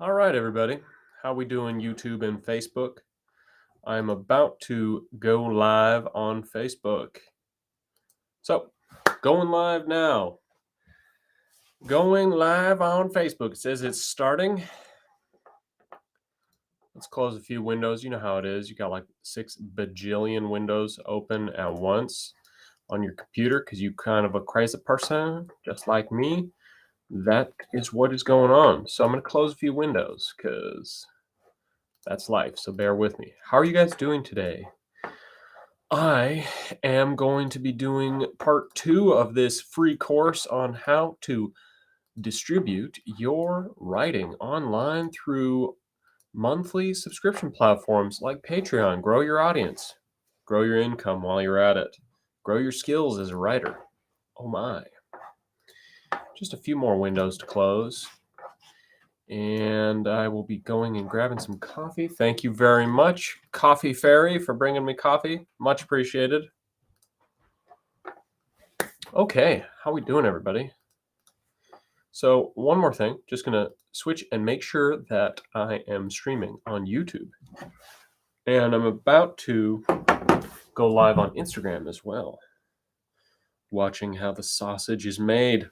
All right, everybody. How we doing, YouTube and Facebook? I'm about to go live on Facebook. So, going live now. Going live on Facebook. It says it's starting. Let's close a few windows. You know how it is. You got like 6 bajillion windows open at once on your computer because you kind of a crazy person, just like me. That is what is going on. So I'm going to close a few windows because that's life. So bear with me. How are you guys doing today? I am going to be doing part 2 of this free course on how to distribute your writing online through monthly subscription platforms like Patreon. Grow your audience, grow your income while you're at it, grow your skills as a writer. Oh my. Just a few more windows to close. And I will be going and grabbing some coffee. Thank you very much, Coffee Fairy, for bringing me coffee. Much appreciated. Okay, how we doing, everybody? So one more thing, just going to switch and make sure that I am streaming on YouTube. And I'm about to go live on Instagram as well, watching how the sausage is made.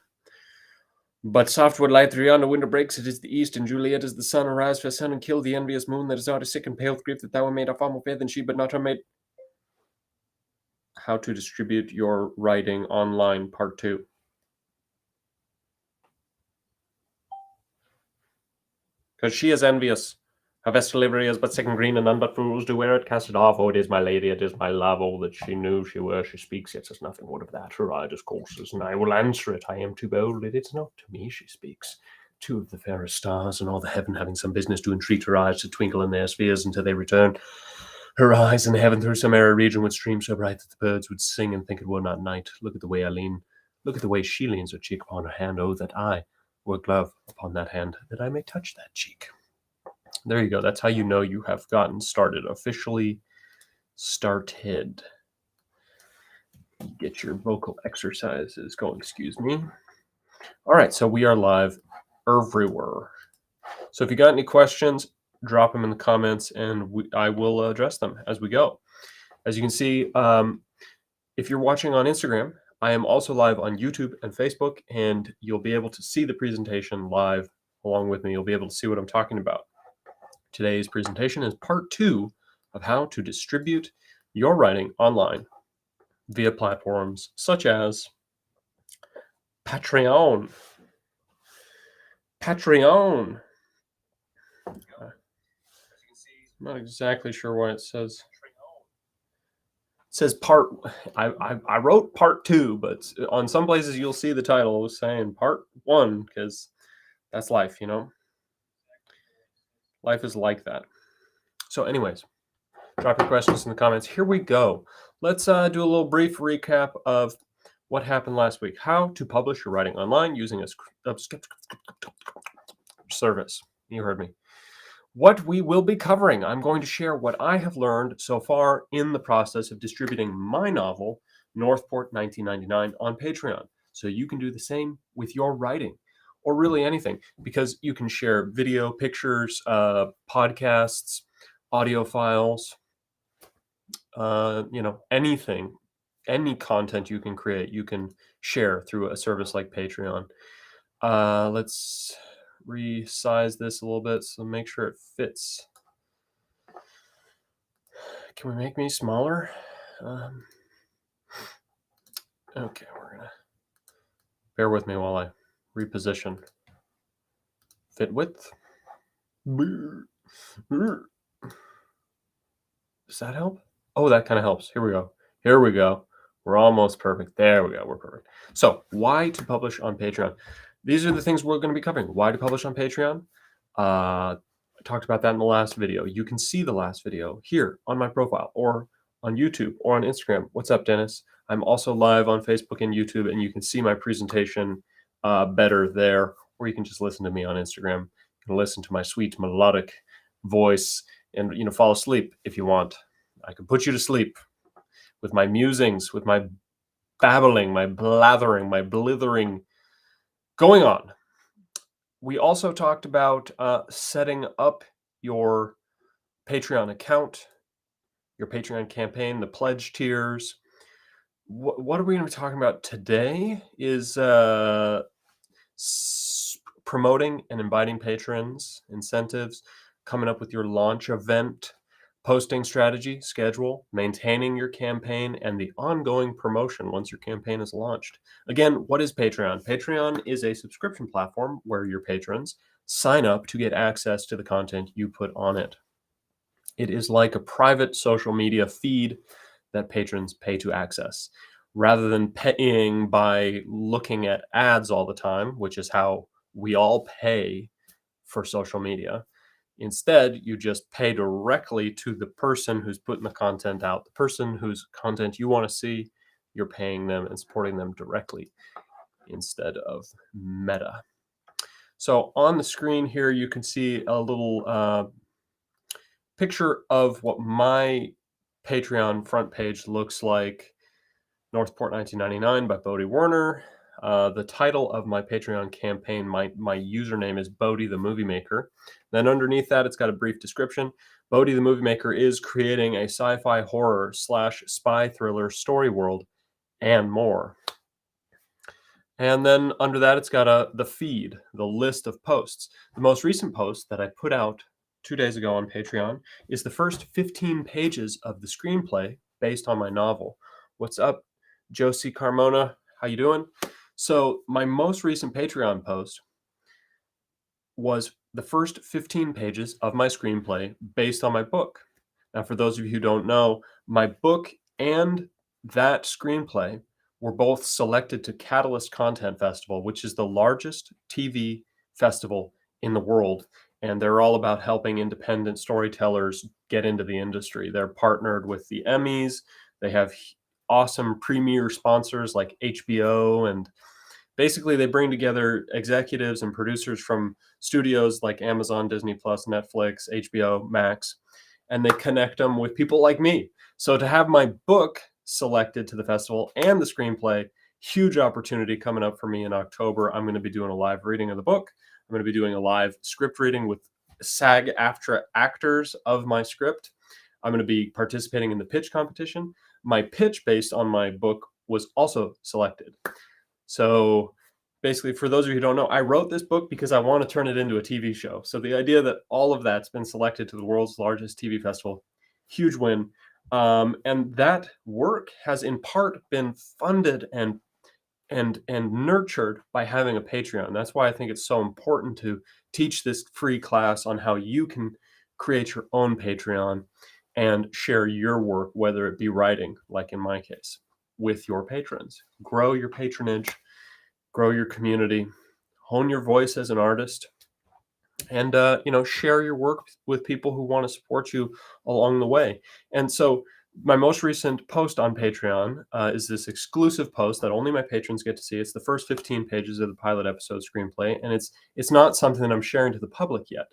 But softward light through yonder window breaks, it is the east, and Juliet is the sun. Arise, fair sun, and kill the envious moon that is out sick and pale with grief that thou were made of far more fair than she, but not her mate. How to distribute your writing online, part 2. Because she is envious. Her vestal livery is but second green, and none but fools do wear it. Cast it off, oh, it is my lady, it is my love, all that she knew she were, she speaks, yet says nothing would of that. Her eye discourses, and I will answer it. I am too bold, it is not to me she speaks. 2 of the fairest stars in all the heaven having some business to entreat her eyes to twinkle in their spheres until they return. Her eyes in heaven through some airy region would stream so bright that the birds would sing and think it were not night. Look at the way I lean. Look at the way she leans her cheek upon her hand. Oh, that I were glove upon that hand, that I may touch that cheek. There you go. That's how you know you have gotten started. Officially started. Get your vocal exercises going, excuse me. All right, so we are live everywhere. So if you got any questions, drop them in the comments, and I will address them as we go. As you can see, if you're watching on Instagram, I am also live on YouTube and Facebook, and you'll be able to see the presentation live along with me. You'll be able to see what I'm talking about. Today's presentation is part 2 of how to distribute your writing online via platforms such as Patreon. I'm not exactly sure why it says. It says part. I wrote part 2, but on some places you'll see the title saying part 1 because that's life, you know. Life is like that. So, anyways, drop your questions in the comments. Here we go. Let's do a little brief recap of what happened last week. How to publish your writing online using a service. You heard me. What we will be covering. I'm going to share what I have learned so far in the process of distributing my novel, Northport 1999, on Patreon. So you can do the same with your writing, or really anything, because you can share video, pictures, podcasts, audio files, anything, any content you can create, you can share through a service like Patreon. Let's resize this a little bit so make sure it fits. Can we make me smaller? Okay, we're gonna bear with me while I reposition. Fit width. Does that help? Oh, that kind of helps. Here we go. We're almost perfect. There we go. We're perfect. So why to publish on Patreon? These are the things we're going to be covering. Why to publish on Patreon? I talked about that in the last video. You can see the last video here on my profile or on YouTube or on Instagram. What's up, Dennis? I'm also live on Facebook and YouTube, and you can see my presentation better there, or you can just listen to me on Instagram. You can listen to my sweet melodic voice and fall asleep if you want. I can put you to sleep with my musings, with my babbling, my blathering, my blithering going on. We also talked about setting up your Patreon account, your Patreon campaign, the pledge tiers. What are we going to be talking about today is promoting and inviting patrons, incentives, coming up with your launch event, posting strategy, schedule, maintaining your campaign, and the ongoing promotion once your campaign is launched. Again, what is Patreon? Patreon is a subscription platform where your patrons sign up to get access to the content you put on it. It is like a private social media feed that patrons pay to access. Rather than paying by looking at ads all the time, which is how we all pay for social media, instead, you just pay directly to the person who's putting the content out. The person whose content you want to see, you're paying them and supporting them directly instead of Meta. So on the screen here, you can see a little picture of what my Patreon front page looks like. Northport 1999 by Bodhi Werner. The title of my Patreon campaign, my username is Bodhi the Movie Maker. Then underneath that, it's got a brief description. Bodhi the Movie Maker is creating a sci-fi horror / spy thriller story world and more. And then under that, it's got the feed, the list of posts. The most recent post that I put out 2 days ago on Patreon is the first 15 pages of the screenplay based on my novel. What's up, Josie Carmona? How you doing? So my most recent Patreon post was the first 15 pages of my screenplay based on my book. Now, for those of you who don't know, my book and that screenplay were both selected to Catalyst Content Festival, which is the largest TV festival in the world. And they're all about helping independent storytellers get into the industry. They're partnered with the Emmys. They have awesome premier sponsors like HBO, and basically they bring together executives and producers from studios like Amazon, Disney Plus, Netflix, HBO Max, and they connect them with people like me. So to have my book selected to the festival and the screenplay, huge opportunity coming up for me in October. I'm going to be doing a live reading of the book. I'm going to be doing a live script reading with SAG-AFTRA actors of my script. I'm going to be participating in the pitch competition. My pitch based on my book was also selected. So basically, for those of you who don't know, I wrote this book because I want to turn it into a TV show. So the idea that all of that's been selected to the world's largest TV festival, huge win. And that work has in part been funded and nurtured by having a Patreon. That's why I think it's so important to teach this free class on how you can create your own Patreon and share your work, whether it be writing, like in my case, with your patrons. Grow your patronage, grow your community, hone your voice as an artist, and share your work with people who want to support you along the way. And so my most recent post on Patreon is this exclusive post that only my patrons get to see. It's the first 15 pages of the pilot episode screenplay, and it's not something that I'm sharing to the public yet,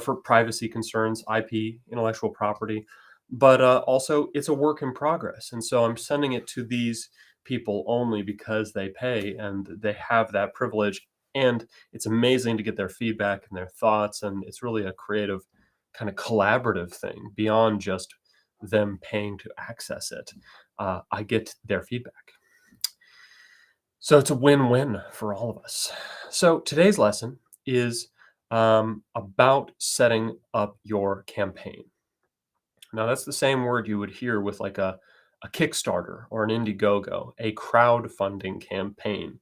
for privacy concerns, IP, intellectual property, but also it's a work in progress. And so I'm sending it to these people only because they pay and they have that privilege. And it's amazing to get their feedback and their thoughts. And it's really a creative kind of collaborative thing beyond just them paying to access it. I get their feedback. So it's a win-win for all of us. So today's lesson is about setting up your campaign. Now, that's the same word you would hear with like a Kickstarter or an Indiegogo, a crowdfunding campaign.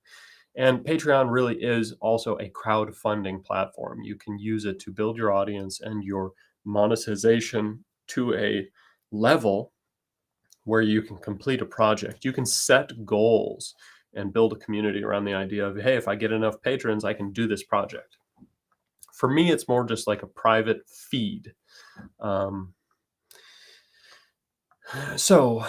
And Patreon really is also a crowdfunding platform. You can use it to build your audience and your monetization to a level where you can complete a project. You can set goals and build a community around the idea of, hey, if I get enough patrons, I can do this project. For me, it's more just like a private feed. So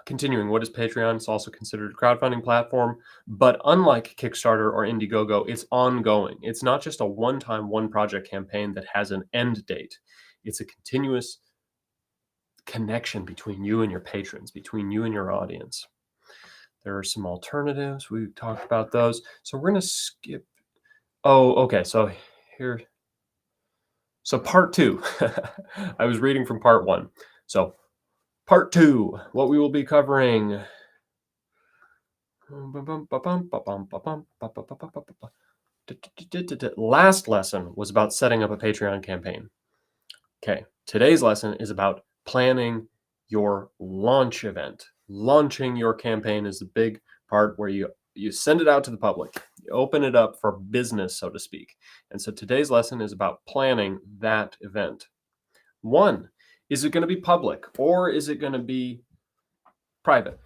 continuing, what is Patreon? It's also considered a crowdfunding platform, but unlike Kickstarter or Indiegogo, it's ongoing. It's not just a one-time, one-project campaign that has an end date. It's a continuous connection between you and your patrons, between you and your audience. There are some alternatives. We talked about those. So we're going to skip. Oh, okay. So here, so part two. I was reading from part one. So part two, what we will be covering. Last lesson was about setting up a Patreon campaign. Okay, today's lesson is about planning your launch event. Launching your campaign is the big part where you send it out to the public. You open it up for business, so to speak. And so today's lesson is about planning that event. One, is it going to be public or is it going to be private?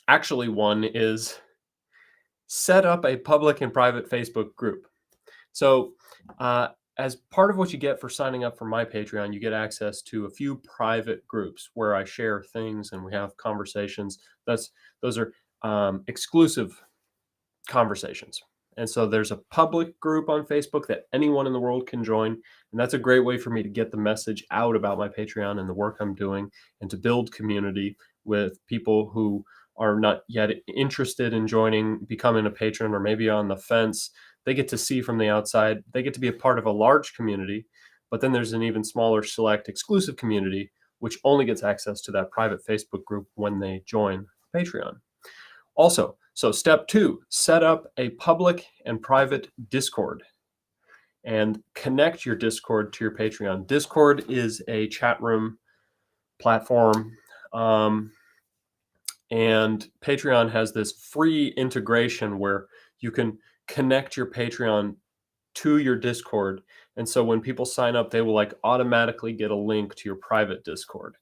Actually, one is set up a public and private Facebook group. So, as part of what you get for signing up for my Patreon, you get access to a few private groups where I share things and we have conversations. Those are exclusive conversations. And so there's a public group on Facebook that anyone in the world can join. And that's a great way for me to get the message out about my Patreon and the work I'm doing and to build community with people who are not yet interested in joining, becoming a patron, or maybe on the fence. They get to see from the outside. They get to be a part of a large community. But then there's an even smaller, select, exclusive community, which only gets access to that private Facebook group when they join Patreon. Also, so step two, set up a public and private Discord and connect your Discord to your Patreon. Discord is a chat room platform, and Patreon has this free integration where you can connect your Patreon to your Discord. And so when people sign up, they will like automatically get a link to your private Discord.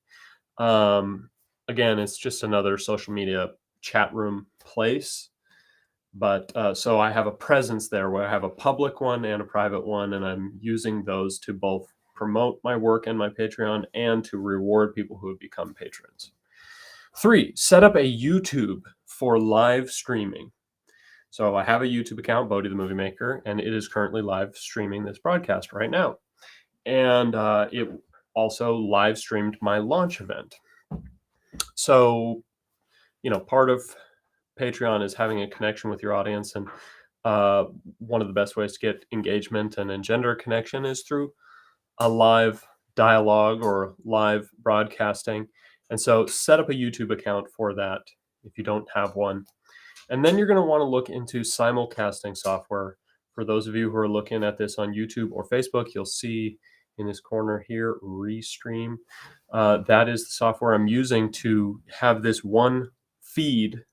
Again, it's just another social media chat room place. But so I have a presence there where I have a public one and a private one, and I'm using those to both promote my work and my Patreon and to reward people who have become patrons. 3, set up a YouTube for live streaming. So I have a YouTube account, Bodhi the Movie Maker, and it is currently live streaming this broadcast right now. And it also live streamed my launch event. So, part of Patreon is having a connection with your audience, and one of the best ways to get engagement and engender connection is through a live dialogue or live broadcasting. And so set up a YouTube account for that if you don't have one. And then you're going to want to look into simulcasting software. For those of you who are looking at this on YouTube or Facebook, you'll see in this corner here, Restream. That is the software I'm using to have this one feed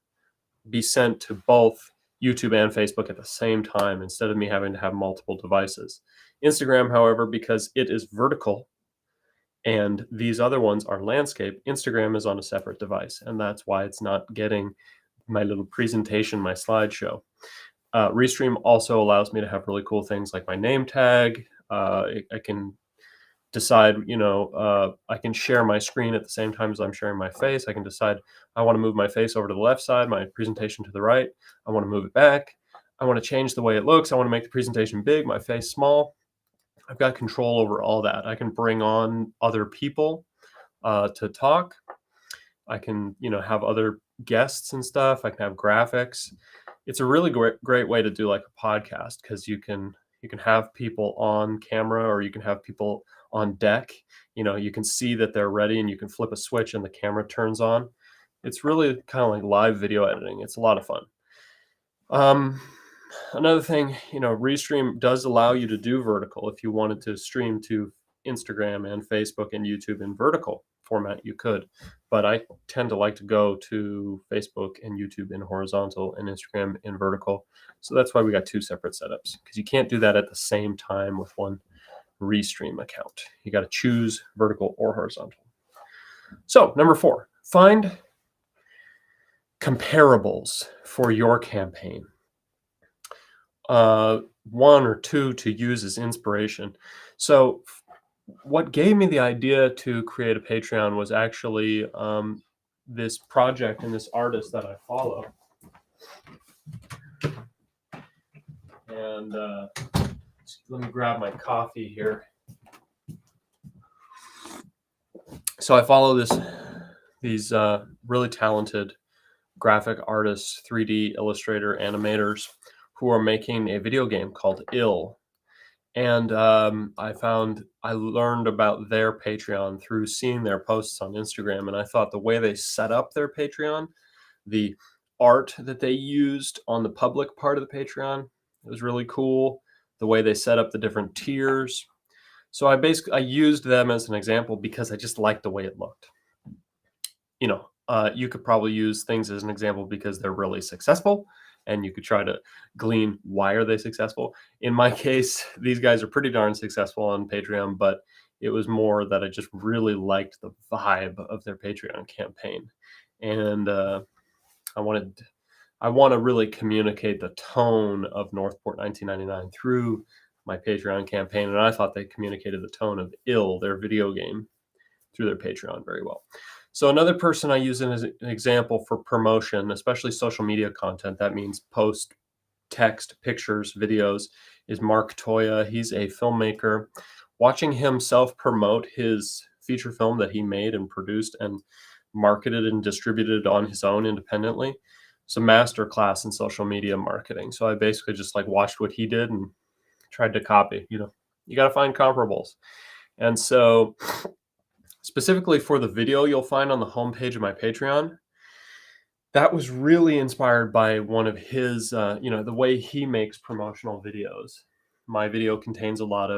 be sent to both YouTube and Facebook at the same time instead of me having to have multiple devices. Instagram, however, because it is vertical and these other ones are landscape, Instagram is on a separate device, and that's why it's not getting my little presentation, my slideshow. Restream also allows me to have really cool things like my name tag. I can decide, I can share my screen at the same time as I'm sharing my face. I can decide I want to move my face over to the left side, my presentation to the right. I want to move it back. I want to change the way it looks. I want to make the presentation big, my face small. I've got control over all that. I can bring on other people to talk. I can, have other guests and stuff. I can have graphics. It's a really great way to do like a podcast because you can have people on camera or you can have people on deck. You can see that they're ready and you can flip a switch and the camera turns on. It's really kind of like live video editing. It's a lot of fun. Another thing, Restream does allow you to do vertical. If you wanted to stream to Instagram and Facebook and YouTube in vertical format, you could. But I tend to like to go to Facebook and YouTube in horizontal and Instagram in vertical. So that's why we got 2 separate setups, because you can't do that at the same time with one Restream account. You got to choose vertical or horizontal. So number 4, find comparables for your campaign. 1 or 2 to use as inspiration. So what gave me the idea to create a Patreon was actually this project and this artist that I follow. And let me grab my coffee here. So I follow these really talented graphic artists, 3D illustrator, animators, who are making a video game called Ill. And I learned about their Patreon through seeing their posts on Instagram. And I thought the way they set up their Patreon, the art that they used on the public part of the Patreon, it was really cool. The way they set up the different tiers. So I used them as an example because I just liked the way it looked. You could probably use things as an example because they're really successful, and you could try to glean why are they successful. In my case, these guys are pretty darn successful on Patreon, but it was more that I just really liked the vibe of their Patreon campaign, and I want to really communicate the tone of Northport 1999 through my Patreon campaign, and I thought they communicated the tone of Ill, their video game, through their Patreon very well. So another person I use as an example for promotion, especially social media content, that means post, text, pictures, videos, is Mark Toya. He's a filmmaker. Watching him self-promote his feature film that he made and produced and marketed and distributed on his own independently, it's a master class in social media marketing. So I basically just watched what he did and tried to copy. You got to find comparables. And so specifically for the video you'll find on the homepage of my Patreon, that was really inspired by one of his, the way he makes promotional videos. My video contains a lot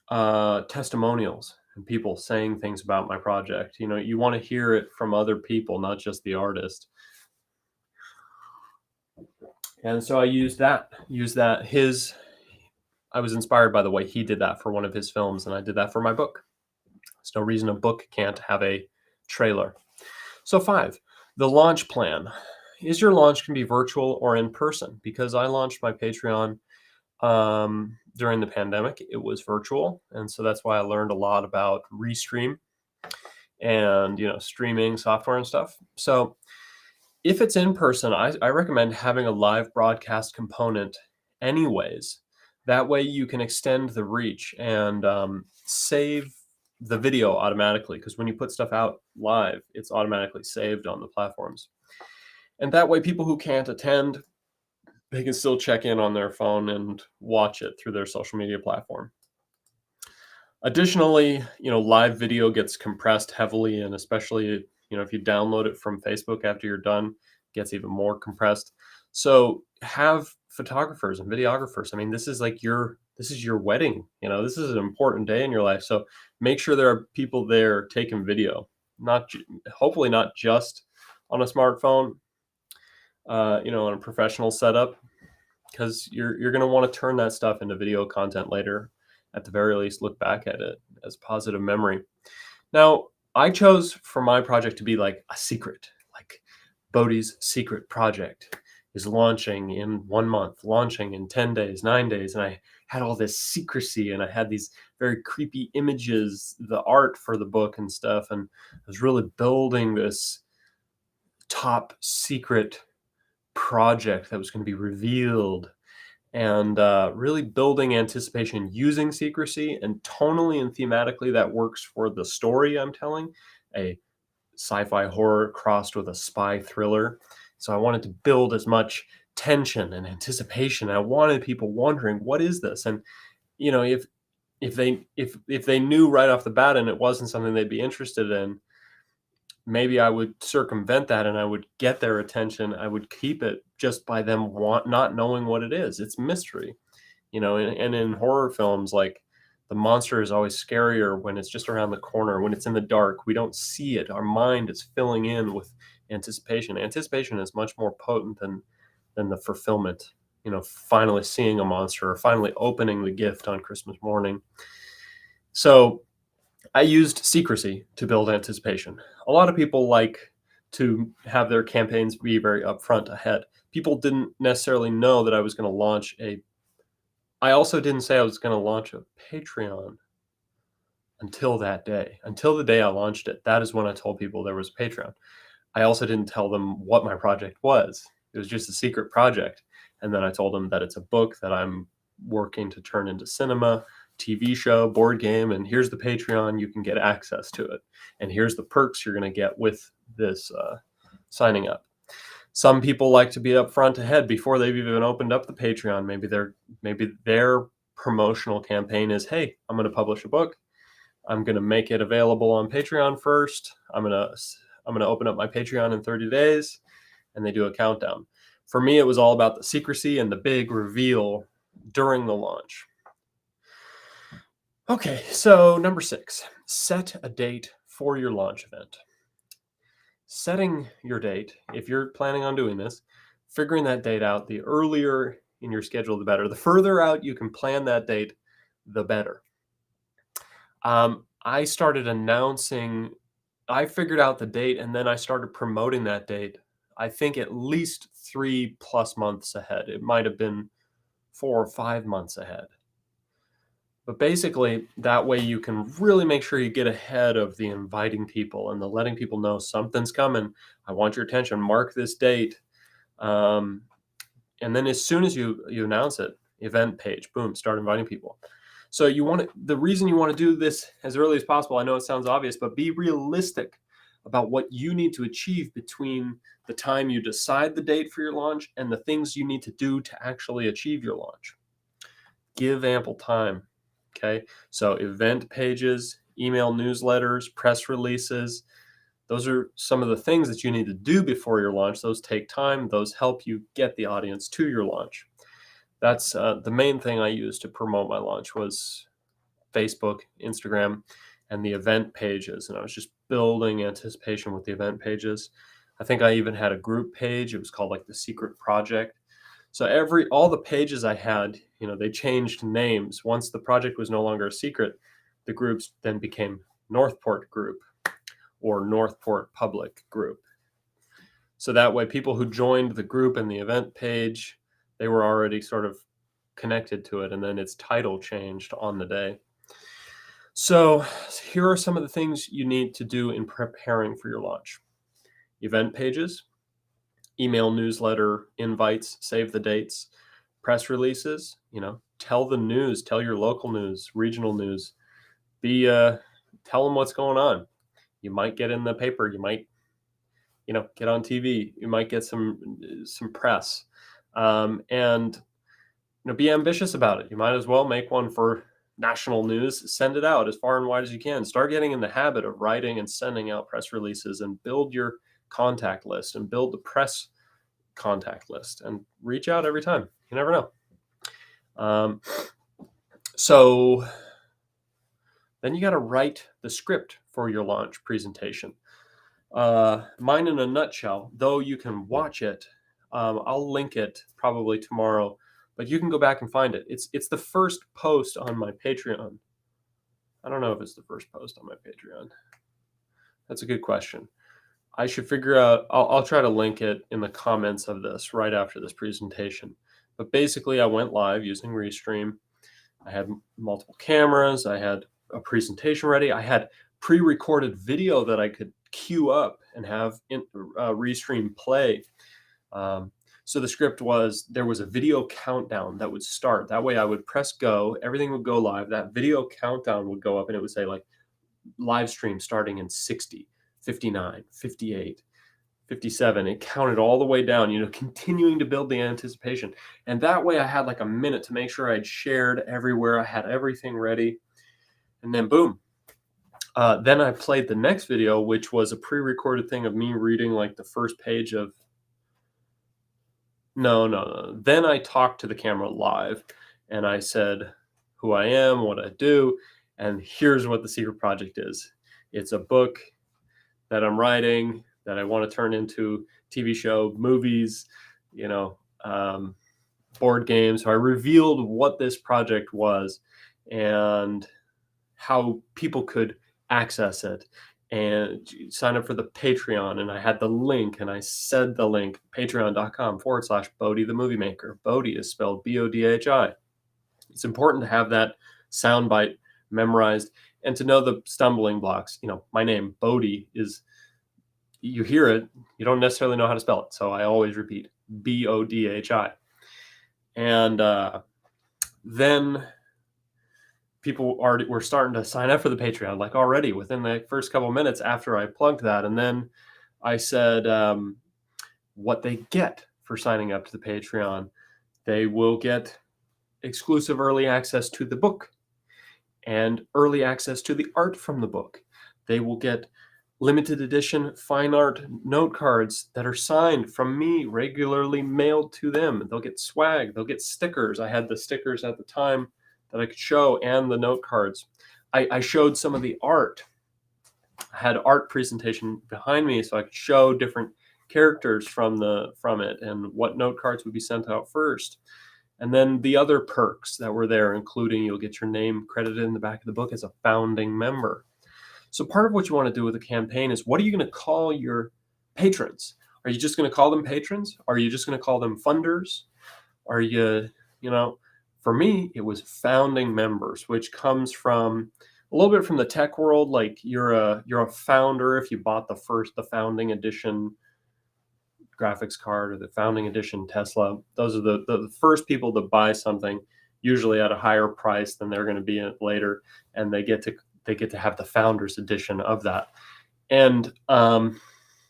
of testimonials and people saying things about my project. You want to hear it from other people, not just the artist. And so I used that. I was inspired by the way he did that for one of his films, and I did that for my book. There's no reason a book can't have a trailer. So 5, the launch plan. Is your launch can be virtual or in person? Because I launched my Patreon during the pandemic, it was virtual. And so that's why I learned a lot about Restream and, streaming software and stuff. So if it's in person, I recommend having a live broadcast component anyways. That way you can extend the reach and save the video automatically, because when you put stuff out live, it's automatically saved on the platforms. And that way people who can't attend, they can still check in on their phone and watch it through their social media platform. Additionally, live video gets compressed heavily, and especially, if you download it from Facebook after you're done, it gets even more compressed. So have photographers and videographers. I mean, this is your wedding. This is an important day in your life. So make sure there are people there taking video, hopefully not just on a smartphone, on a professional setup, because you're going to want to turn that stuff into video content later. At the very least, look back at it as positive memory. Now, I chose for my project to be like a secret, like Bodhi's secret project is launching in 1 month, launching in 10 days, 9 days. And I had all this secrecy, and I had these very creepy images, the art for the book and stuff. And I was really building this top secret project that was going to be revealed, and really building anticipation using secrecy, and tonally and thematically that works for the story I'm telling, a sci-fi horror crossed with a spy thriller. So I wanted to build as much tension and anticipation. I wanted people wondering, what is this? And if they knew right off the bat and it wasn't something they'd be interested in, maybe I would circumvent that and I would get their attention. I would keep it just by them not knowing what it is. It's mystery, and in horror films, like, the monster is always scarier when it's just around the corner, when it's in the dark. We don't see it. Our mind is filling in with anticipation. Anticipation is much more potent than the fulfillment, finally seeing a monster or finally opening the gift on Christmas morning. So I used secrecy to build anticipation. A lot of people like to have their campaigns be very upfront ahead. People didn't necessarily know that I was going to launch I also didn't say I was going to launch a Patreon until that day. Until the day I launched it, that is when I told people there was a Patreon. I also didn't tell them what my project was. It was just a secret project. And then I told them that it's a book that I'm working to turn into cinema, TV show, board game, and here's the Patreon. You can get access to it. And here's the perks you're going to get with this signing up. Some people like to be upfront ahead before they've even opened up the Patreon. Maybe their promotional campaign is, hey, I'm going to publish a book. I'm going to make it available on Patreon first. I'm going to open up my Patreon in 30 days, and they do a countdown. For me, it was all about the secrecy and the big reveal during the launch. Okay, so number 6, set a date for your launch event. Setting your date, if you're planning on doing this, figuring that date out, the earlier in your schedule, the better. The further out you can plan that date, the better. I started announcing, I figured out the date and then I started promoting that date, I think at least 3+ months ahead. It might have been 4 or 5 months ahead. But basically, that way you can really make sure you get ahead of the inviting people and the letting people know something's coming. I want your attention. Mark this date. And then as soon as you announce it, event page, boom, start inviting people. So the reason you want to do this as early as possible, I know it sounds obvious, but be realistic about what you need to achieve between the time you decide the date for your launch and the things you need to do to actually achieve your launch. Give ample time. Okay, so event pages, email newsletters, press releases, those are some of the things that you need to do before your launch. Those take time. Those help you get the audience to your launch. That's the main thing I used to promote my launch was Facebook, Instagram, and the event pages. And I was just building anticipation with the event pages. I think I even had a group page. It was called like the Secret Project. So all the pages I had, they changed names. Once the project was no longer a secret, the groups then became Northport Group or Northport Public Group. So that way people who joined the group and the event page, they were already sort of connected to it, and then its title changed on the day. So here are some of the things you need to do in preparing for your launch. Event pages, email newsletter invites, save the dates, press releases, tell the news, tell your local news, regional news, tell them what's going on. You might get in the paper, you might, get on TV, you might get some press, and be ambitious about it. You might as well make one for national news, send it out as far and wide as you can. Start getting in the habit of writing and sending out press releases and build your contact list and build the press contact list and reach out every time. You never know. So then you got to write the script for your launch presentation. Mine in a nutshell, though you can watch it, I'll link it probably tomorrow, but you can go back and find it. It's the first post on my Patreon. I don't know if it's the first post on my Patreon. That's a good question. I should figure out, I'll try to link it in the comments of this right after this presentation. But basically I went live using Restream. I had multiple cameras. I had a presentation ready. I had pre-recorded video that I could queue up and have Restream play. So the script was, there was a video countdown that would start. That way I would press go, everything would go live. That video countdown would go up and it would say like live stream starting in 60, 59, 58, 57. It counted all the way down, continuing to build the anticipation. And that way I had like a minute to make sure I'd shared everywhere. I had everything ready. And then boom. Then I played the next video, which was a pre-recorded thing of me reading like the first page of, no. Then I talked to the camera live and I said who I am, what I do, and here's what the Secret Project is. It's a book that I'm writing that I want to turn into TV show, movies, board games. So I revealed what this project was and how people could access it and sign up for the Patreon. And I had the link and I said the link, patreon.com/Bodhi the Movie Maker. Bodhi is spelled Bodhi. It's important to have that soundbite memorized and to know the stumbling blocks. My name, Bodhi, is, you hear it, you don't necessarily know how to spell it. So I always repeat Bodhi. And then people were starting to sign up for the Patreon, like already within the first couple minutes after I plugged that. And then I said, what they get for signing up to the Patreon. They will get exclusive early access to the book and early access to the art from the book. They will get limited edition fine art note cards that are signed from me, regularly mailed to them. They'll get swag, they'll get stickers. I had the stickers at the time that I could show, and the note cards. I showed some of the art. I had art presentation behind me so I could show different characters from it and what note cards would be sent out first. And then the other perks that were there, including you'll get your name credited in the back of the book as a founding member. So part of what you want to do with a campaign is, what are you going to call your patrons? Are you just going to call them patrons? Are you just going to call them funders? Are you, for me, it was founding members, which comes from a little bit from the tech world. Like you're a founder if you bought the founding edition graphics card or the founding edition Tesla. Those are the first people to buy something, usually at a higher price than they're going to be in it later, and they get to have the founders edition of that. And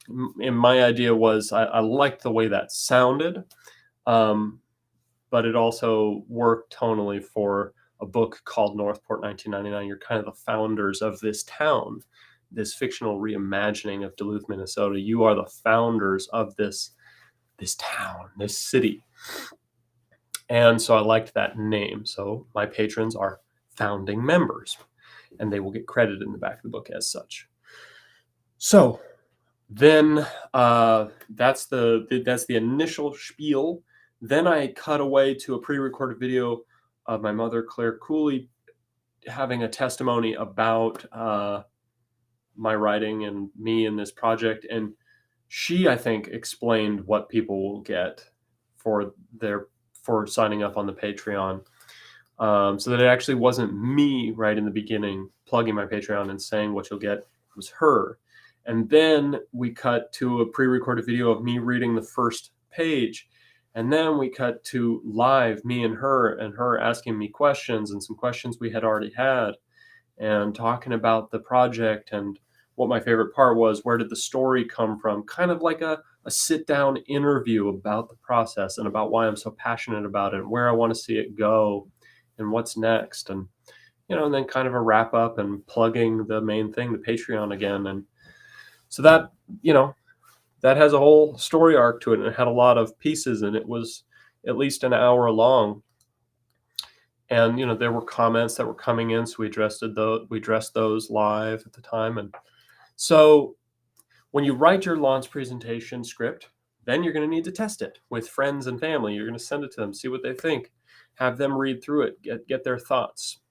my idea was I liked the way that sounded, but it also worked tonally for a book called Northport 1999. You're kind of the founders of this town, this fictional reimagining of Duluth, Minnesota. You are the founders of this town, this city. And so I liked that name. So my patrons are founding members, and they will get credited in the back of the book as such. So then that's the initial spiel. Then I cut away to a pre-recorded video of my mother, Claire Cooley, having a testimony about my writing and me in this project. And she, I think, explained what people will get for signing up on the Patreon. So that it actually wasn't me right in the beginning plugging my Patreon and saying what you'll get. It was her. And then we cut to a pre-recorded video of me reading the first page. And then we cut to live, me and her asking me questions, and some questions we had already had, and talking about the project and what my favorite part was, where did the story come from, kind of like a sit-down interview about the process and about why I'm so passionate about it, where I want to see it go, and what's next. And, and then kind of a wrap up and plugging the main thing, the Patreon again. And so that, that has a whole story arc to it, and it had a lot of pieces, and it was at least an hour long. And there were comments that were coming in, so we addressed those live at the time. And so when you write your launch presentation script, then you're going to need to test it with friends and family. You're going to send it to them, see what they think, have them read through it, get their thoughts.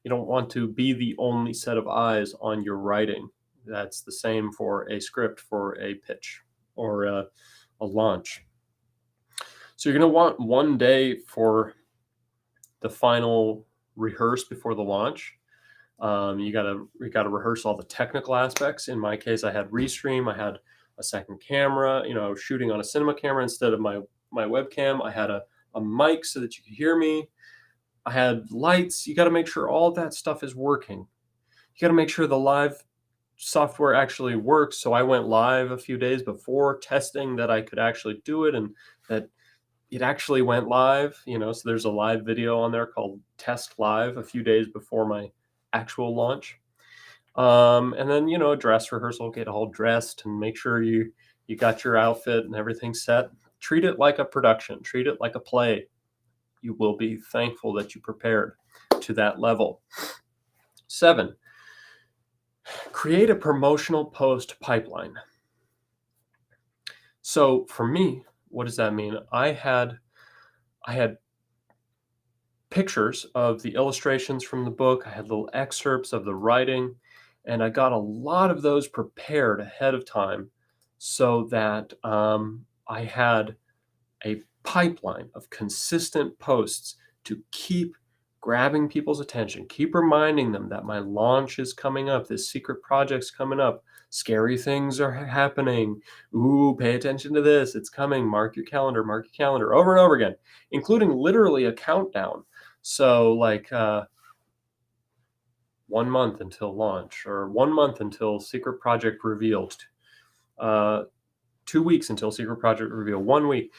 You don't want to be the only set of eyes on your writing. That's the same for a script, for a pitch, or a launch. So you're going to want one day for the final rehearse before the launch. You got to rehearse all the technical aspects. In my case, I had Restream. I had a second camera. I was shooting on a cinema camera instead of my webcam. I had a mic so that you could hear me. I had lights. You got to make sure all of that stuff is working. You got to make sure the live software actually works. So I went live a few days before, testing that I could actually do it and that it actually went live. So there's a live video on there called Test Live a few days before my actual launch. And then, a dress rehearsal, get all dressed and make sure you got your outfit and everything set. Treat it like a production, treat it like a play. You will be thankful that you prepared to that level. 7, create a promotional post pipeline. So for me, what does that mean? I had pictures of the illustrations from the book. I had little excerpts of the writing, and I got a lot of those prepared ahead of time so that I had a pipeline of consistent posts to keep grabbing people's attention, keep reminding them that my launch is coming up, this secret project's coming up, scary things are happening. Ooh, pay attention to this, it's coming, mark your calendar, over and over again, including literally a countdown. So like 1 month until launch, or 1 month until secret project revealed. 2 weeks until secret project reveal, 1 week,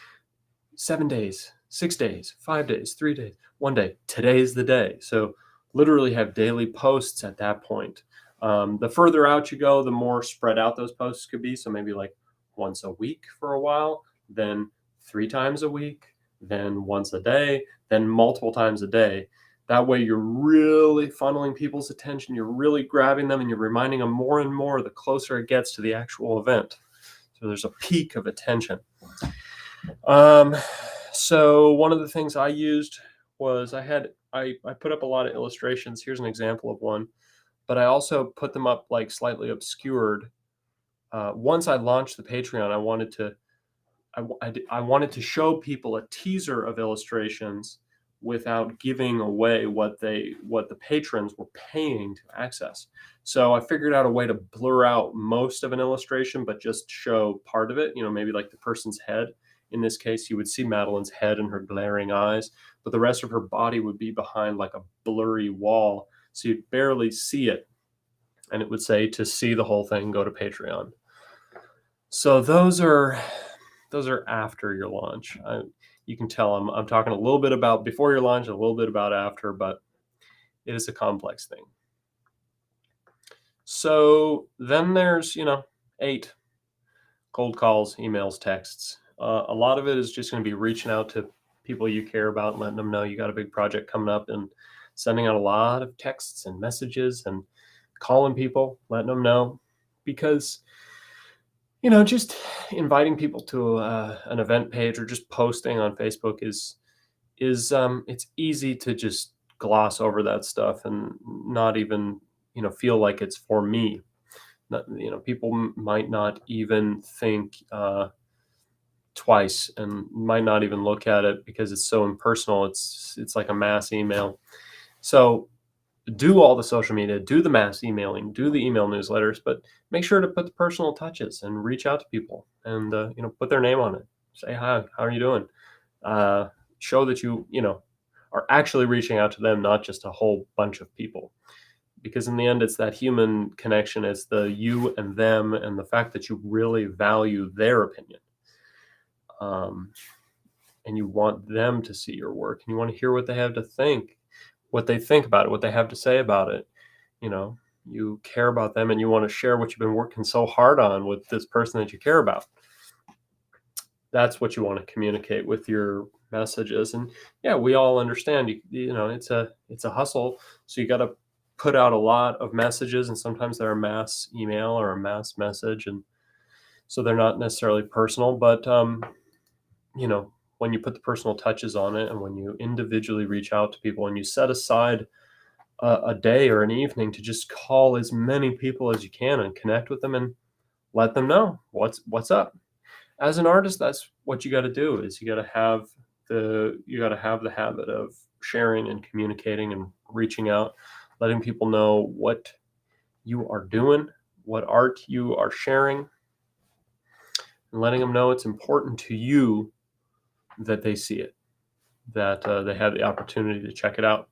7 days, 6 days, 5 days, 3 days, 1 day. Today's the day. So literally have daily posts at that point. The further out you go, the more spread out those posts could be. So maybe like once a week for a while, then 3 times a week, then once a day, then multiple times a day. That way you're really funneling people's attention. You're really grabbing them and you're reminding them more and more the closer it gets to the actual event. So there's a peak of attention. So one of the things I used was I put up a lot of illustrations. Here's an example of one, but I also put them up like slightly obscured. Once I launched the Patreon, I wanted to show people a teaser of illustrations without giving away what the patrons were paying to access. So I figured out a way to blur out most of an illustration, but just show part of it, maybe like the person's head. In this case, you would see Madeline's head and her glaring eyes, but the rest of her body would be behind like a blurry wall. So you'd barely see it. And it would say, to see the whole thing, go to Patreon. So those are after your launch. You can tell I'm talking a little bit about before your launch, a little bit about after, but it is a complex thing. So then there's, 8 cold calls, emails, texts. A lot of it is just going to be reaching out to people you care about, letting them know you got a big project coming up, and sending out a lot of texts and messages and calling people, letting them know, because just inviting people to an event page or just posting on Facebook is it's easy to just gloss over that stuff and not even feel like it's for me. People might not even think twice and might not even look at it because it's so impersonal. It's like a mass email. So do all the social media, do the mass emailing, do the email newsletters, but make sure to put the personal touches and reach out to people and put their name on it. Say hi, how are you doing? Show that you are actually reaching out to them, not just a whole bunch of people. Because in the end, it's that human connection. It's the you and them, and the fact that you really value their opinion. And you want them to see your work, and you want to hear what they have to think, what they think about it, what they have to say about it. You care about them, and you want to share what you've been working so hard on with this person that you care about. That's what you want to communicate with your messages. And yeah, we all understand, it's a hustle. So you got to put out a lot of messages, and sometimes they're a mass email or a mass message. And so they're not necessarily personal, but, when you put the personal touches on it, and when you individually reach out to people, and you set aside a day or an evening to just call as many people as you can and connect with them and let them know what's up. As an artist, that's what you got to do. Is you got to have the habit of sharing and communicating and reaching out, letting people know what you are doing, what art you are sharing, and letting them know it's important to you that they see it, that they have the opportunity to check it out.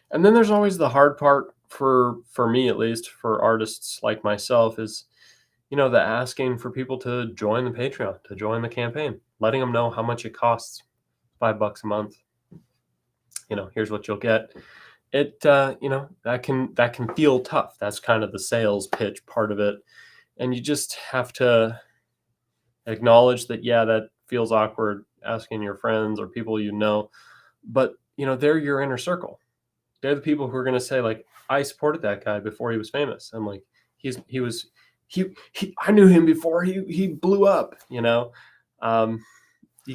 And then there's always the hard part for me, at least for artists like myself, is the asking for people to join the Patreon, to join the campaign, letting them know how much it costs. $5 a month. Here's what you'll get. It that can feel tough. That's kind of the sales pitch part of it, and you just have to acknowledge that, yeah, that feels awkward asking your friends or people but they're your inner circle. They're the people who are going to say, like, I supported that guy before he was famous. I'm like, he I knew him before he blew up. You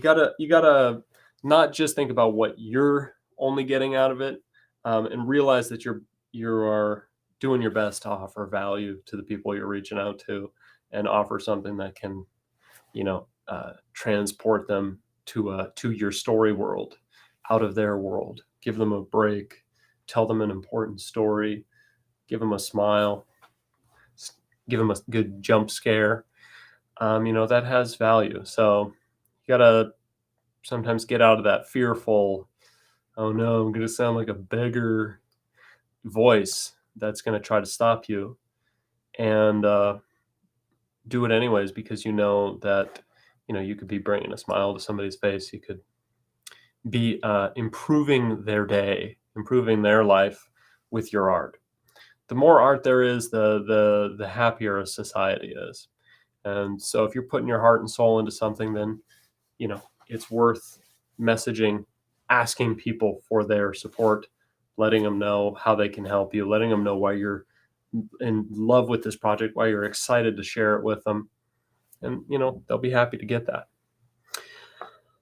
gotta not just think about what you're only getting out of it, and realize that you are doing your best to offer value to the people you're reaching out to, and offer something that can transport them to your story world, out of their world. Give them a break, tell them an important story, give them a smile, give them a good jump scare. That has value. So you gotta sometimes get out of that fearful, oh no, I'm gonna sound like a beggar voice that's gonna try to stop you, and do it anyways because you know that you could be bringing a smile to somebody's face. You could be improving their day, improving their life with your art. The more art there is, the happier a society is. And so if you're putting your heart and soul into something, then it's worth messaging, asking people for their support, letting them know how they can help you, letting them know why you're in love with this project, why you're excited to share it with them. And they'll be happy to get that.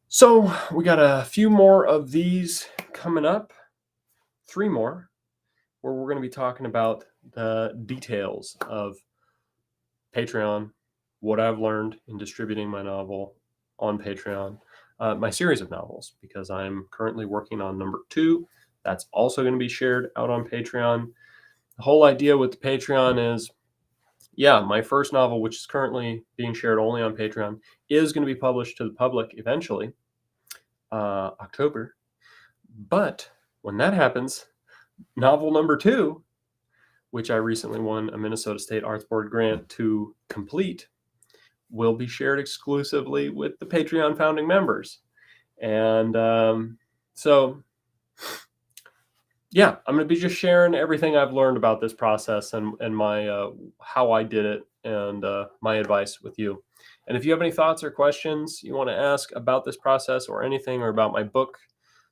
So we got a few more of these coming up, 3 more, where we're going to be talking about the details of Patreon, what I've learned in distributing my novel on Patreon, my series of novels, because I'm currently working on number 2. That's also going to be shared out on Patreon. The whole idea with the Patreon is, my first novel, which is currently being shared only on Patreon, is going to be published to the public eventually, October. But when that happens, novel number 2, which I recently won a Minnesota State Arts Board grant to complete, will be shared exclusively with the Patreon founding members. And so, I'm going to be just sharing everything I've learned about this process and my how I did it and my advice with you. And if you have any thoughts or questions you want to ask about this process or anything or about my book,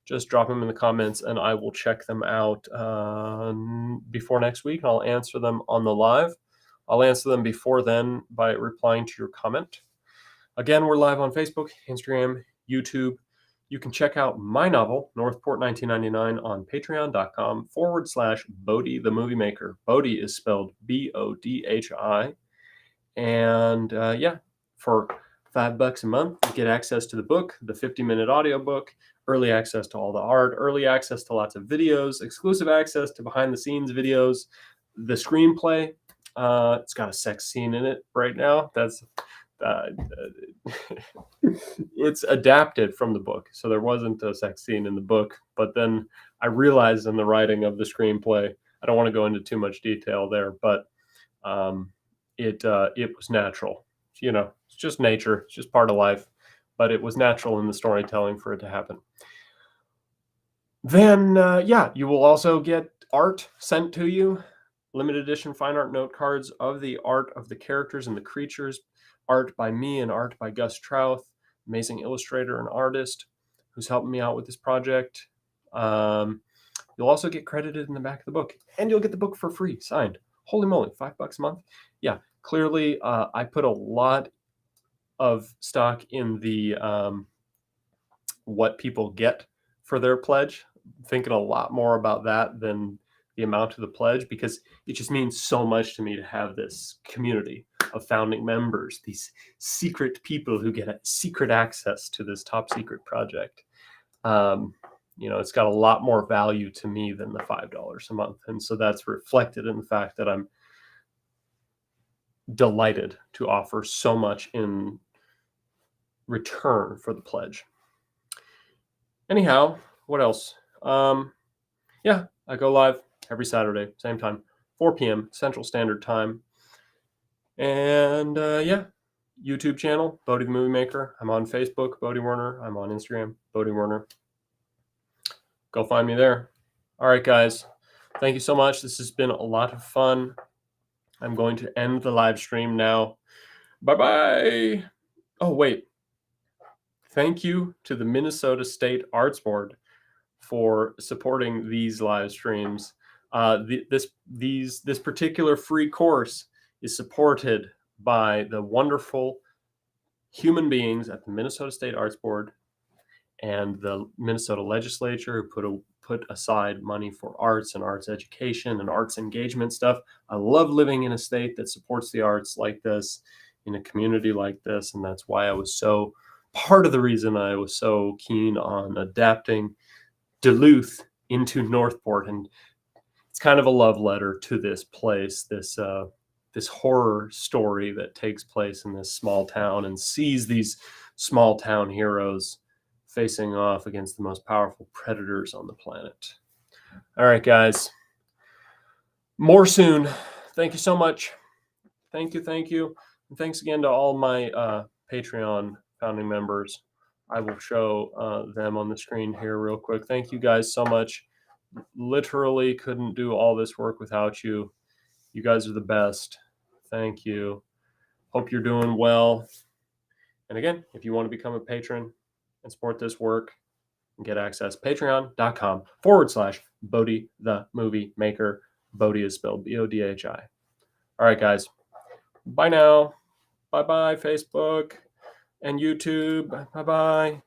just drop them in the comments and I will check them out before next week, and I'll answer them on the live. I'll answer them before then by replying to your comment. Again, we're live on Facebook, Instagram, YouTube. You can check out my novel, Northport 1999, on patreon.com/Bodhi the Movie Maker. Bodhi is spelled Bodhi. And for $5 a month, you get access to the book, the 50-minute audiobook, early access to all the art, early access to lots of videos, exclusive access to behind-the-scenes videos, the screenplay. It's got a sex scene in it right now. That's it's adapted from the book, so there wasn't a sex scene in the book. But then I realized in the writing of the screenplay, I don't want to go into too much detail there, but it was natural. It's just nature. It's just part of life. But it was natural in the storytelling for it to happen. Then, you will also get art sent to you, limited edition fine art note cards of the art of the characters and the creatures, art by me and art by Gus Trouth, amazing illustrator and artist who's helping me out with this project. You'll also get credited in the back of the book, and you'll get the book for free, signed. Holy moly, $5 a month. Yeah, clearly I put a lot of stock in the what people get for their pledge, thinking a lot more about that than the amount of the pledge, because it just means so much to me to have this community of founding members, these secret people who get secret access to this top secret project. It's got a lot more value to me than the $5 a month. And so that's reflected in the fact that I'm delighted to offer so much in return for the pledge. Anyhow, what else? I go live every Saturday, same time, 4 p.m. Central Standard Time. And YouTube channel, Bodhi the Movie Maker. I'm on Facebook, Bodhi Werner. I'm on Instagram, Bodhi Werner. Go find me there. All right, guys. Thank you so much. This has been a lot of fun. I'm going to end the live stream now. Bye-bye. Oh, wait. Thank you to the Minnesota State Arts Board for supporting these live streams. This particular free course is supported by the wonderful human beings at the Minnesota State Arts Board and the Minnesota legislature, who put aside money for arts and arts education and arts engagement stuff. I love living in a state that supports the arts like this, in a community like this, and that's why part of the reason I was so keen on adapting Duluth into Northport. And it's kind of a love letter to this place, this horror story that takes place in this small town and sees these small town heroes facing off against the most powerful predators on the planet. All right, guys. More soon. Thank you so much. Thank you. And thanks again to all my Patreon founding members. I will show them on the screen here real quick. Thank you guys so much. Literally couldn't do all this work without you. You guys are the best. Thank you. Hope you're doing well. And again, if you want to become a patron and support this work and get access, patreon.com/Bodhi the Movie Maker. Bodhi is spelled Bodhi. All right, guys. Bye now. Bye bye, Facebook and YouTube. Bye bye.